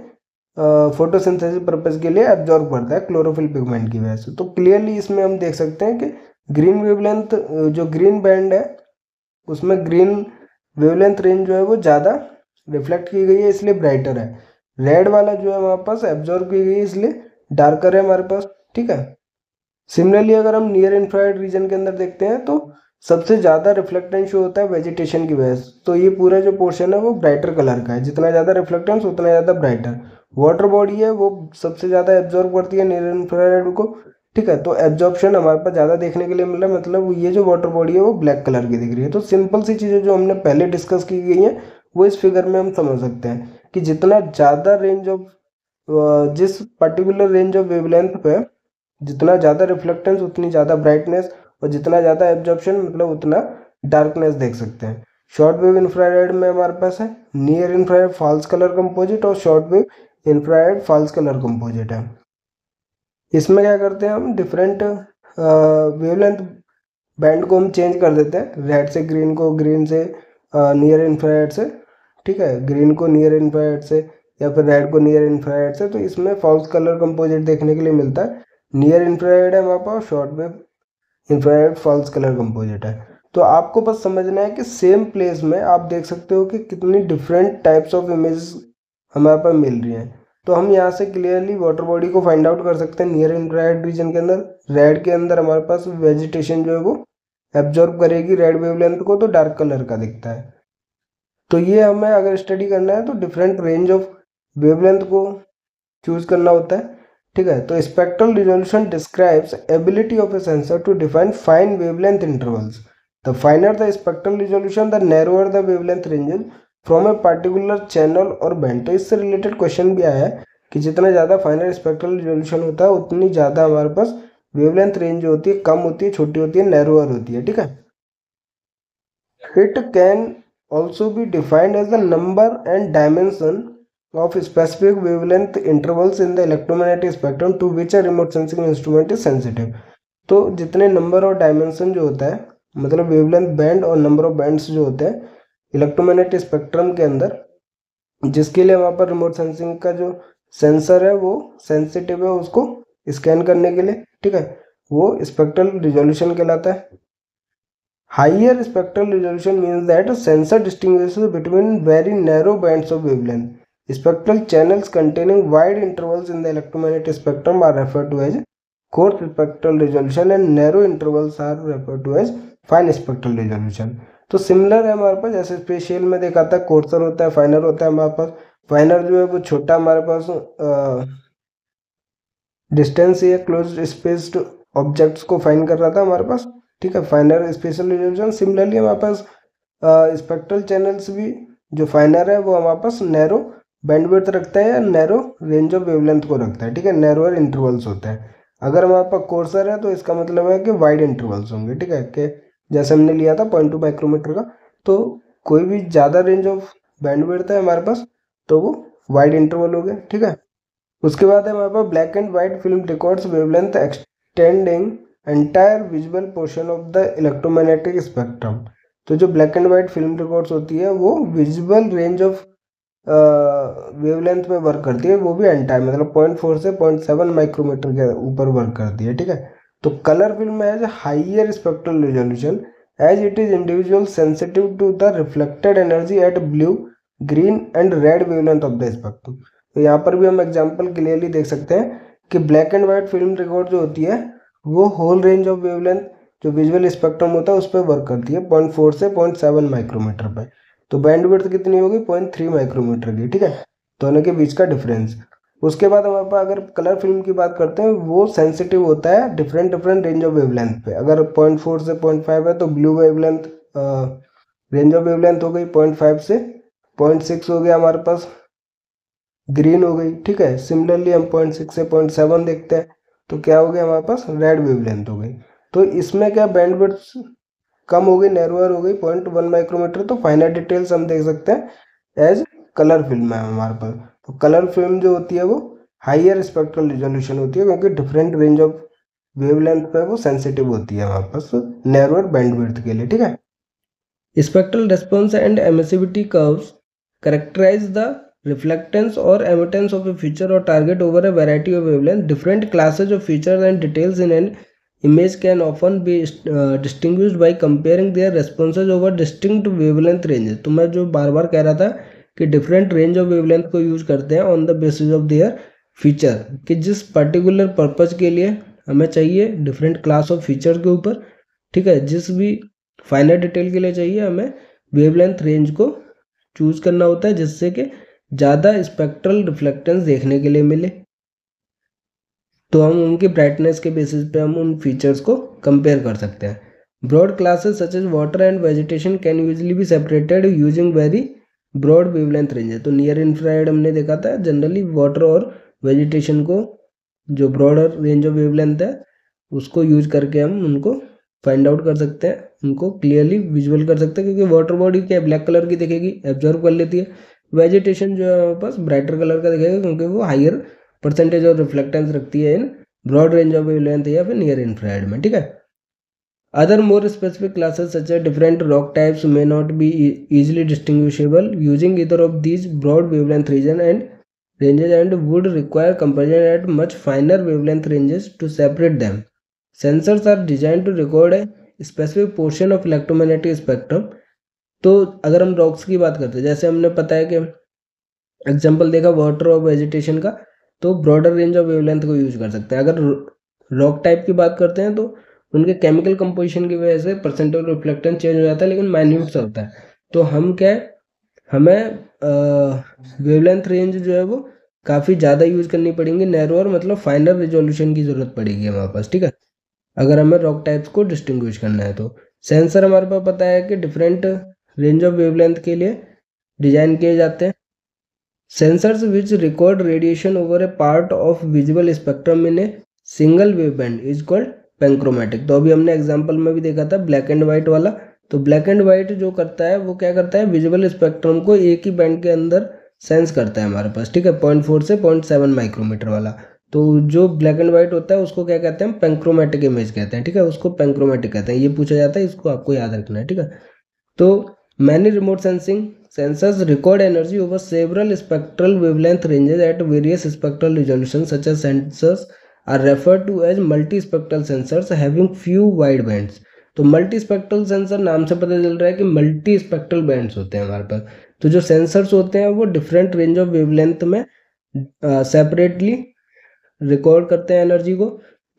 फोटोसिंथेसिस पर्पज के लिए, एब्जॉर्ब करता है क्लोरोफिल पिगमेंट की वजह से। तो क्लियरली इसमें हम देख सकते हैं कि ग्रीन वेवलेंथ जो ग्रीन बैंड है उसमें ग्रीन वेवलेंथ रेंज जो है वो ज़्यादा रिफ्लेक्ट की गई है, इसलिए ब्राइटर है। रेड वाला जो है हमारे पास एब्जॉर्ब की गई है, इसलिए डार्कर है हमारे पास, ठीक है। सिमिलरली अगर हम नियर इंफ्रारेड रीजन के अंदर देखते हैं तो सबसे ज़्यादा रिफ्लेक्टेंस शो होता है वेजिटेशन की वजह से। तो ये पूरा जो पोर्शन है वो ब्राइटर कलर का है, जितना ज़्यादा रिफ्लेक्टेंस उतना ज़्यादा ब्राइटर। वाटर बॉडी है वो सबसे ज़्यादा एब्जॉर्ब करती है नियर इंफ्रारेड को, ठीक है। तो एब्जॉर्प्शन हमारे पास ज़्यादा देखने के लिए मिल रहा है, मतलब ये जो वाटर बॉडी है वो ब्लैक कलर की दिख रही है। तो सिंपल सी चीज़ें जो हमने पहले डिस्कस की गई हैं वो इस फिगर में हम समझ सकते हैं कि जितना ज़्यादा रेंज ऑफ जिस पर्टिकुलर रेंज ऑफ वेवलेंथ पे जितना ज़्यादा रिफ्लेक्टेंस उतनी ज़्यादा ब्राइटनेस, और जितना ज़्यादा एब्जॉर्प्शन मतलब उतना डार्कनेस देख सकते हैं। शॉर्ट वेव इंफ्रारेड में हमारे पास है near infrared false colour composite और short wave infrared false colour composite है। इसमें क्या करते हैं हम डिफरेंट वेवलेंथ बैंड को हम चेंज कर देते हैं, रेड से ग्रीन को, ग्रीन से नियर इंफ्रारेड से, ठीक है, ग्रीन को नियर इंफ्रारेड से, या फिर रेड को नियर इंफ्रारेड से। तो इसमें फॉल्स कलर कंपोजिट देखने के लिए मिलता है। नियर इंफ्रारेड है हमारे पास, short wave infrared false colour composite है। तो आपको बस समझना है कि सेम प्लेस में आप देख सकते हो कि कितनी डिफरेंट टाइप्स ऑफ इमेज हमारे पास मिल रही हैं। तो हम यहाँ से क्लियरली वाटर बॉडी को फाइंड आउट कर सकते हैं नियर इंफ्रारेड रीजन के अंदर। रेड के अंदर हमारे पास वेजिटेशन जो है वो एब्जॉर्ब करेगी रेड वेवलेंथ को तो डार्क कलर का दिखता है। तो ये हमें अगर स्टडी करना है तो डिफरेंट रेंज ऑफ वेवलेंथ को चूज करना होता है, ठीक है। तो spectral resolution describes ability of a sensor to define fine wavelength intervals. The finer the spectral resolution the narrower the wavelength ranges from a particular channel और band. तो इससे रिलेटेड क्वेश्चन भी आया है कि जितना ज़्यादा फाइनल स्पेक्ट्रल रिजोल्यूशन होता है उतनी ज़्यादा हमारे पास वेवलेंथ रेंज होती है, कम होती है, छोटी होती है, नैरोअर होती है, ठीक है। It can also be defined as the number and dimension of specific wavelength intervals in the electromagnetic spectrum to which a remote sensing instrument is sensitive। तो जितने नंबर और डायमेंशन जो होता है, मतलब वेवलेंथ बैंड और नंबर ऑफ बैंड्स जो होते हैं इलेक्ट्रोमैग्नेटिक स्पेक्ट्रम के अंदर, जिसके लिए वहाँ पर रिमोट सेंसिंग का जो सेंसर है वो सेंसिटिव है उसको स्कैन करने के लिए, ठीक है, वो स्पेक्ट्रल रिजोल्यूशन कहलाता है। Higher spectral resolution means that sensor distinguishes between very narrow bands of wavelength. Spectral channels containing wide intervals in the electromagnetic spectrum are referred to as coarse spectral resolution and narrow intervals are referred to as fine spectral resolution। तो similar है हमारे पास, जैसे special में देखा था courser होता है, फाइनर होता है हमारे पास। फाइनर जो है वो छोटा हमारे पास डिस्टेंस या क्लोज स्पेस्ड ऑब्जेक्ट्स को फाइन कर रहा था हमारे पास, ठीक है, फाइनर स्पेशल रिजोल्यूशन। सिमिलरली हमारे पास स्पेक्ट्रल चैनल्स भी जो फाइनर है वो हमारे पास नैरो बैंडविड्थ रखता है या नैरो रेंज ऑफ वेवलेंथ को रखता है, ठीक है, नैरोअर इंटरवल्स होता है। अगर हमारे पास कोर्सर है तो इसका मतलब है कि वाइड इंटरवल्स होंगे, ठीक है, कि जैसे हमने लिया था 0.2 माइक्रोमीटर का, तो कोई भी ज़्यादा रेंज ऑफ बैंडविड्थ है हमारे पास तो वो वाइड इंटरवल हो गया, ठीक है। उसके बाद है हमारे पास black and white film records wavelength extending entire visual portion of the electromagnetic spectrum. तो जो black and white film records होती है वो विजुअल रेंज ऑफ वेवलेंथ में वर्क करती है, वो भी एंटायर मतलब 0.4 से 0.7 माइक्रोमीटर के ऊपर वर्क करती है, ठीक है। तो colour film has higher spectral resolution as it is individual sensitive to the reflected energy at blue, green and red wavelength of the spectrum. तो यहाँ पर भी हम एग्जाम्पल क्लियरली देख सकते हैं कि black and white film record जो होती है वो होल रेंज ऑफ वेवलेंथ जो विजुअल स्पेक्ट्रम होता है उस पर वर्क करती है 0.4 से 0.7 माइक्रोमीटर पर। तो बैंडविड्थ कितनी होगी 0.3 माइक्रोमीटर की, ठीक है, दोनों के बीच का डिफरेंस। उसके बाद हमारे पास अगर कलर फिल्म की बात करते हैं वो सेंसिटिव होता है डिफरेंट रेंज ऑफ वेवलेंथ पे। अगर 0.4 से 0.5 है तो blue wavelength range of wavelength हो गई, 0.5 से 0.6 हो गया हमारे पास, ग्रीन हो गई, ठीक है। सिमिलरली हम 0.6 से 0.7 देखते हैं तो क्या हो गया हमारे पास, रेड वेवलेंथ हो गई। तो इसमें क्या बैंडविड्थ कम हो गई, नैरोअर हो गई 0.1 माइक्रोमीटर। तो फाइनल डिटेल्स हम देख सकते हैं एज कलर फिल्म है हमारे पास। तो कलर फिल्म जो होती है वो हाइयर स्पेक्ट्रल रिजोल्यूशन होती है क्योंकि डिफरेंट रेंज ऑफ वेवलेंथ पे वो सेंसिटिव होती है हमारे पास नैरोअर बैंडविड्थ के लिए, ठीक है। Spectral response and emissivity curves characterize the reflectance or emittance of a feature or target over a variety of wavelength. Different classes of features and details in an image can often be distinguished by comparing their responses over distinct wavelength ranges। तो मैं जो बार बार कह रहा था कि different range of wavelength को use करते हैं on the basis of their feature, कि जिस particular purpose के लिए हमें चाहिए different class of feature के ऊपर, ठीक है, जिस भी फाइनल डिटेल के लिए चाहिए हमें वेवलेंथ रेंज को चूज करना होता है जिससे कि ज़्यादा स्पेक्ट्रल रिफ्लेक्टेंस देखने के लिए मिले। तो हम उनकी ब्राइटनेस के बेसिस पे हम उन फीचर्स को कंपेयर कर सकते हैं। Broad classes such as water and vegetation can usually be separated using very broad wavelength range. तो नियर इंफ्रारेड हमने देखा था जनरली वाटर और वेजिटेशन को जो ब्रॉडर रेंज ऑफ वेवलेंथ है उसको यूज करके हम उनको फाइंड आउट कर सकते हैं, उनको क्लियरली विजुअल कर सकते हैं, क्योंकि वाटर बॉडी क्या ब्लैक कलर की दिखेगी, एब्जॉर्व कर लेती है। वेजिटेशन जो है हमारे पास ब्राइटर कलर का दिखेगा क्योंकि वो हायर परसेंटेज ऑफ रिफ्लेक्टेंस रखती है in broad range of wavelength या फिर नियर इंफ्रारेड में, ठीक है। Other more specific classes such as different rock types may not be easily distinguishable using either of these broad wavelength region and ranges and would require comparison at much finer wavelength ranges to separate them. Sensors are designed to record a specific portion of electromagnetic spectrum। तो अगर हम rocks की बात करते हैं, जैसे हमने पता है कि एग्जांपल देखा वाटर और वेजिटेशन का, तो ब्रॉडर रेंज ऑफ वेवलेंथ को यूज कर सकते हैं। अगर रॉक टाइप की बात करते हैं तो उनके केमिकल कंपोजिशन की वजह से परसेंट ऑफ रिफ्लेक्टेंस चेंज हो जाता है, लेकिन माइन्यूट सा होता है। तो हम क्या है, हमें वेवलेंथ रेंज जो है वो काफ़ी ज़्यादा यूज़ करनी पड़ेंगी, नैरोअर मतलब फाइनर रिजोल्यूशन की ज़रूरत पड़ेगी हमारे पास, ठीक है, अगर हमें रॉक टाइप्स को डिस्टिंग्विश करना है। तो सेंसर हमारे पास पता है कि डिफरेंट रेंज ऑफ वेवलेंथ के लिए डिजाइन किए जाते हैं। Sensors which record radiation over a part of visible spectrum in a single wave band is called panchromatic. तो अभी हमने एग्जांपल में भी देखा था ब्लैक एंड व्हाइट वाला। तो ब्लैक एंड व्हाइट जो करता है वो क्या करता है, विजिबल स्पेक्ट्रम को एक ही बैंड के अंदर सेंस करता है हमारे पास, ठीक है, 0.4 से 0.7 माइक्रोमीटर वाला। तो जो ब्लैक एंड व्हाइट होता है उसको क्या कहते हैं, पेंक्रोमेटिक इमेज कहते हैं, ठीक है, उसको पेंक्रोमेटिक कहते हैं। ये पूछा जाता है, इसको आपको याद रखना है, ठीक है। तो many remote sensing sensors record energy over several spectral wavelength ranges at various spectral resolutions. Such as sensors are referred to as multispectral sensors having few wide bands. तो मल्टीस्पेक्ट्रल सेंसर नाम से पता चल रहा है कि मल्टी स्पेक्ट्रल बैंड्स होते हैं हमारे पास। तो जो सेंसर्स होते हैं वो डिफरेंट रेंज ऑफ वेवलेंथ में सेपरेटली रिकॉर्ड करते हैं एनर्जी को।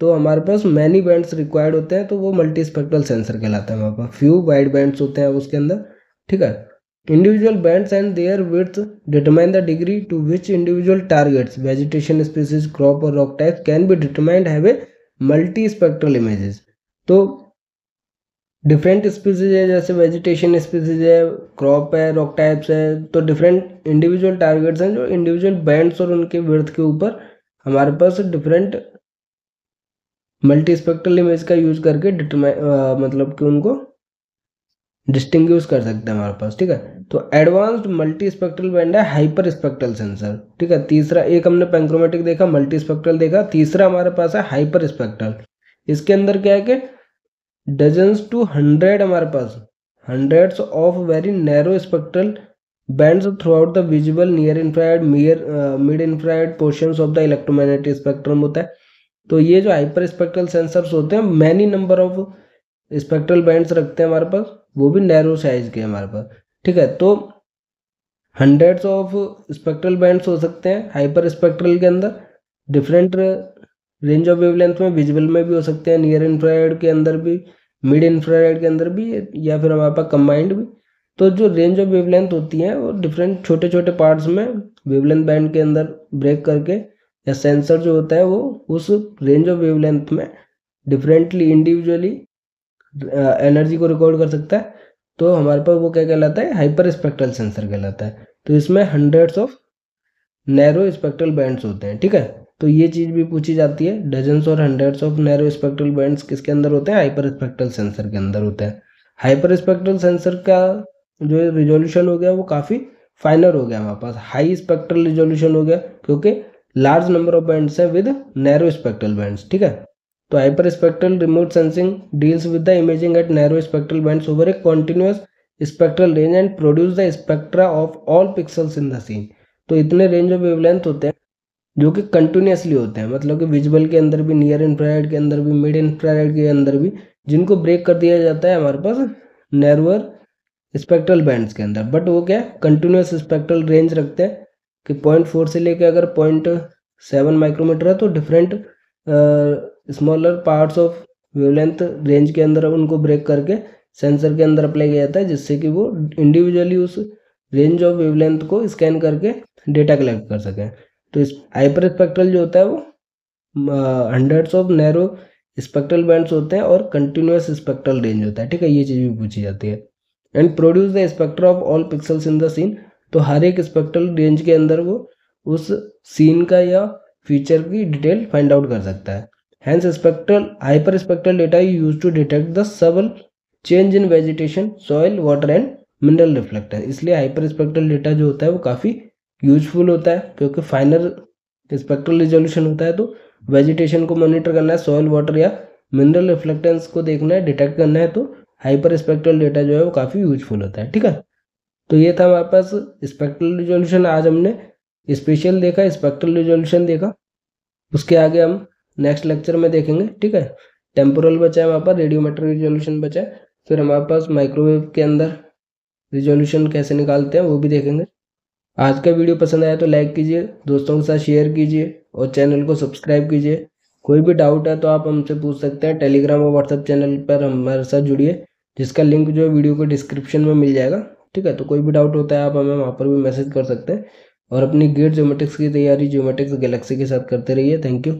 तो हमारे पास मैनी बैंड्स रिक्वायर्ड होते हैं, तो वो मल्टी स्पेक्ट्रल सेंसर कहलाता है। हमारे पास फ्यू वाइड बैंड्स होते हैं उसके अंदर, ठीक है। Individual bands and their width determine the degree to which individual targets, vegetation species, crop or rock types can be determined have a multispectral images. तो डिफरेंट स्पीसीज है, जैसे वेजिटेशन स्पीसीज है, क्रॉप है, रॉक टाइप्स है, तो different individual targets हैं जो individual bands और उनके विड्थ के ऊपर हमारे पास डिफरेंट मल्टीस्पेक्ट्रल इमेज का यूज करके मतलब कि उनको डिस्टिंग्विश कर सकते हैं हमारे पास, ठीक है। तो एडवांस्ड मल्टी स्पेक्ट्रल बैंड है हाइपर स्पेक्ट्रल सेंसर, ठीक है। तीसरा, एक हमने पेंक्रोमेटिक देखा, मल्टी स्पेक्ट्रल देखा, तीसरा हमारे पास है हाइपर स्पेक्ट्रल। इसके अंदर क्या है कि डजन्स टू 100 हमारे पास hundreds of very narrow spectral bands throughout the visible near infrared mid infrared portions of the electromagnetic spectrum होता है। तो ये जो हाइपर स्पेक्ट्रल सेंसर्स होते हैं many number of spectral bands रखते हैं हमारे पास, वो भी नैरो साइज के हमारे पास, ठीक है। तो हंड्रेड्स ऑफ स्पेक्ट्रल बैंड्स हो सकते हैं हाइपर स्पेक्ट्रल के अंदर, डिफरेंट रेंज ऑफ वेवलेंथ में, विजिबल में भी हो सकते हैं, नियर इंफ्रारेड के अंदर भी, मिड इंफ्रारेड के अंदर भी, या फिर हमारे पास कंबाइंड भी। तो जो रेंज ऑफ वेवलेंथ होती है वो डिफरेंट छोटे छोटे पार्ट्स में वेवलेंथ बैंड के अंदर ब्रेक करके, या सेंसर जो होता है वो उस रेंज ऑफ वेवलेंथ में डिफरेंटली इंडिविजुअली एनर्जी को रिकॉर्ड कर सकता है। तो हमारे पास वो क्या कहलाता है, हाइपर स्पेक्ट्रल सेंसर कहलाता है। तो इसमें hundreds of narrow spectral bands होते हैं, ठीक है। तो ये चीज़ भी पूछी जाती है, डजन्स और hundreds of narrow spectral bands किसके अंदर होते हैं, हाइपर स्पेक्ट्रल सेंसर के अंदर होते हैं। हाइपर स्पेक्ट्रल सेंसर का जो रिजोल्यूशन हो गया वो काफ़ी फाइनर हो गया हमारे पास, हाई स्पेक्ट्रल रिजोल्यूशन हो गया, क्योंकि लार्ज नंबर ऑफ बैंड्स है विद नैरो स्पेक्ट्रल बैंड्स, ठीक है। तो hyper spectral remote sensing deals with the imaging at narrow spectral bands over a continuous spectral range and produce the spectra of all pixels in the scene. तो इतने range of wavelength होते हैं जो कि continuously होते हैं, मतलब कि विजुअल के अंदर भी, नियर इंफ्रारेड के अंदर भी, मिड इंफ्रारेड के अंदर भी, जिनको ब्रेक कर दिया जाता है हमारे पास नैरोअर स्पेक्ट्रल बैंड्स के अंदर। बट वो क्या है, कंटिन्यूस स्पेक्ट्रल रेंज रखते हैं कि 0.4 से लेके अगर 0.7 माइक्रोमीटर है, तो different smaller parts of wavelength range के अंदर उनको ब्रेक करके सेंसर के अंदर अप्लाई किया जाता है, जिससे कि वो इंडिविजुअली उस रेंज ऑफ वेवलेंथ को स्कैन करके डेटा कलेक्ट कर सकें। तो इस हाइपर स्पेक्ट्रल जो होता है वो hundreds of narrow spectral bands होते हैं और कंटिन्यूस स्पेक्ट्रल रेंज होता है, ठीक है। ये चीज़ भी पूछी जाती है। And produce the spectra of all pixels in the scene. तो हर एक स्पेक्ट्रल रेंज के अंदर वो उस सीन का या फीचर की डिटेल फाइंड आउट कर सकता है। Hence spectral hyper spectral data use to detect the subtle change in vegetation, soil, water and mineral reflector. इसलिए हाइपर स्पेक्ट्रल डेटा जो होता है वो काफ़ी यूजफुल होता है, क्योंकि फाइनल स्पेक्ट्रल रिजोल्यूशन होता है। तो वेजिटेशन को मॉनिटर करना है, सॉइल, वाटर या मिनरल रिफ्लेक्टेंस को देखना है, डिटेक्ट करना है, तो हाइपर स्पेक्ट्रल डेटा जो है वो काफ़ी यूजफुल होता है, ठीक है। तो ये था हमारे पास स्पेक्ट्रल रिजोल्यूशन। आज हमने स्पेशल देखा, स्पेक्ट्रल रिजोल्यूशन देखा, उसके आगे हम नेक्स्ट लेक्चर में देखेंगे, ठीक है। टेम्पोरल बचा है हमारे पास, रेडियोमेट्रिक रिजोल्यूशन बचा है, फिर हमारे पास माइक्रोवेव के अंदर रिजोल्यूशन कैसे निकालते हैं वो भी देखेंगे। आज का वीडियो पसंद आया तो लाइक कीजिए, दोस्तों के साथ शेयर कीजिए और चैनल को सब्सक्राइब कीजिए। कोई भी डाउट है तो आप हमसे पूछ सकते हैं। टेलीग्राम और व्हाट्सएप चैनल पर हमारे साथ जुड़िए, जिसका लिंक जो है वीडियो को डिस्क्रिप्शन में मिल जाएगा। ठीक है, तो कोई भी डाउट होता है आप हमें वहाँ पर भी मैसेज कर सकते हैं। और अपनी गेट ज्योमेट्रिक्स की तैयारी ज्योमेट्रिक्स गैलेक्सी के साथ करते रहिए। Thank you.